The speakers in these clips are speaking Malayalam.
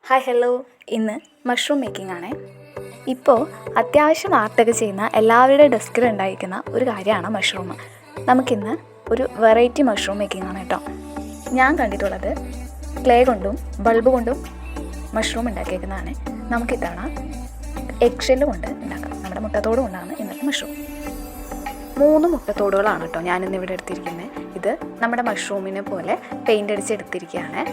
ഹായ് ഹലോ, ഇന്ന് മഷ്റൂം മേക്കിംഗ് ആണ്. ഇപ്പോൾ അത്യാവശ്യം ആർട്ടൊക്കെ ചെയ്യുന്ന എല്ലാവരുടെ ഡെസ്കിൽ ഉണ്ടായിരിക്കുന്ന ഒരു കാര്യമാണ് മഷ്റൂം. നമുക്കിന്ന് ഒരു വെറൈറ്റി മഷ്റൂം മേക്കിംഗ് ആണ് കേട്ടോ. ഞാൻ കണ്ടിട്ടുള്ളത് ക്ലേ കൊണ്ടും ബൾബ് കൊണ്ടും മഷ്റൂം ഉണ്ടാക്കിയേക്കുന്നതാണ്. നമുക്കിത്തവണ എഗ് ഷെല്ല് കൊണ്ട് ഉണ്ടാക്കാം. നമ്മുടെ മുട്ടത്തോട് കൊണ്ടാണ് ഇന്നത്തെ മഷ്റൂം. 3 മുട്ടത്തോടുകളാണ് കേട്ടോ ഞാനിന്നിവിടെ എടുത്തിരിക്കുന്നത്. ഇത് നമ്മുടെ മഷ്റൂമിനെ പോലെ പെയിൻ്റ് അടിച്ചെടുത്തിരിക്കുകയാണ്.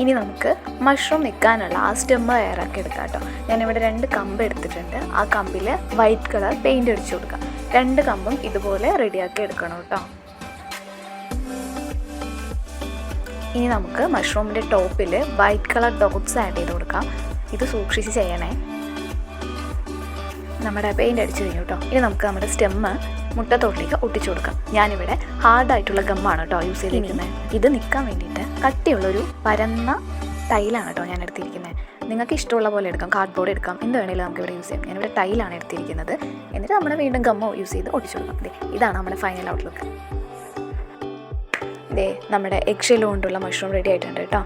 ഇനി നമുക്ക് മഷ്റൂം നിൽക്കാനുള്ള ആ സ്റ്റെമ്മ് തയ്യാറാക്കി എടുക്കാം കേട്ടോ. ഞാനിവിടെ 2 കമ്പ് എടുത്തിട്ടുണ്ട്. ആ കമ്പിൽ വൈറ്റ് കളർ പെയിൻ്റ് അടിച്ചു കൊടുക്കാം. 2 കമ്പും ഇതുപോലെ റെഡിയാക്കി എടുക്കണം കേട്ടോ. ഇനി നമുക്ക് മഷ്റൂമിൻ്റെ ടോപ്പിൽ വൈറ്റ് കളർ ഡോട്ട്സ് ആഡ് ചെയ്ത് കൊടുക്കാം. ഇത് സൂക്ഷിച്ച് ചെയ്യണേ. നമ്മുടെ പെയിൻ്റ് അടിച്ചു കഴിഞ്ഞു കേട്ടോ. ഇനി നമുക്ക് നമ്മുടെ സ്റ്റെമ്മ് മുട്ടത്തോട്ടിലേക്ക് ഒട്ടിച്ചു കൊടുക്കാം. ഞാനിവിടെ ഹാർഡായിട്ടുള്ള ഗമ്മാണ് കേട്ടോ യൂസ് ചെയ്തിരിക്കുന്നത്. ഇത് നിൽക്കാൻ വേണ്ടിയിട്ട് കട്ടിയുള്ളൊരു പരന്ന ടൈലാണ് കേട്ടോ ഞാൻ എടുത്തിരിക്കുന്നത്. നിങ്ങൾക്ക് ഇഷ്ടമുള്ള പോലെ എടുക്കാം, കാർഡ്ബോർഡ് എടുക്കാം, എന്ത് വേണമെങ്കിലും നമുക്ക് ഇവിടെ യൂസ് ചെയ്യാം. ഞാനിവിടെ ടൈലാണ് എടുത്തിരിക്കുന്നത്. എന്നിട്ട് നമ്മൾ വീണ്ടും ഗമ്മോ യൂസ് ചെയ്ത് ഒട്ടിച്ചു കൊടുക്കാം. ഇതാണ് നമ്മുടെ ഫൈനൽ ഔട്ട്ലുക്ക്. നമ്മുടെ എഗ് ഷെല്ല് കൊണ്ടുള്ള മഷ്റൂം റെഡി ആയിട്ടുണ്ട് കേട്ടോ.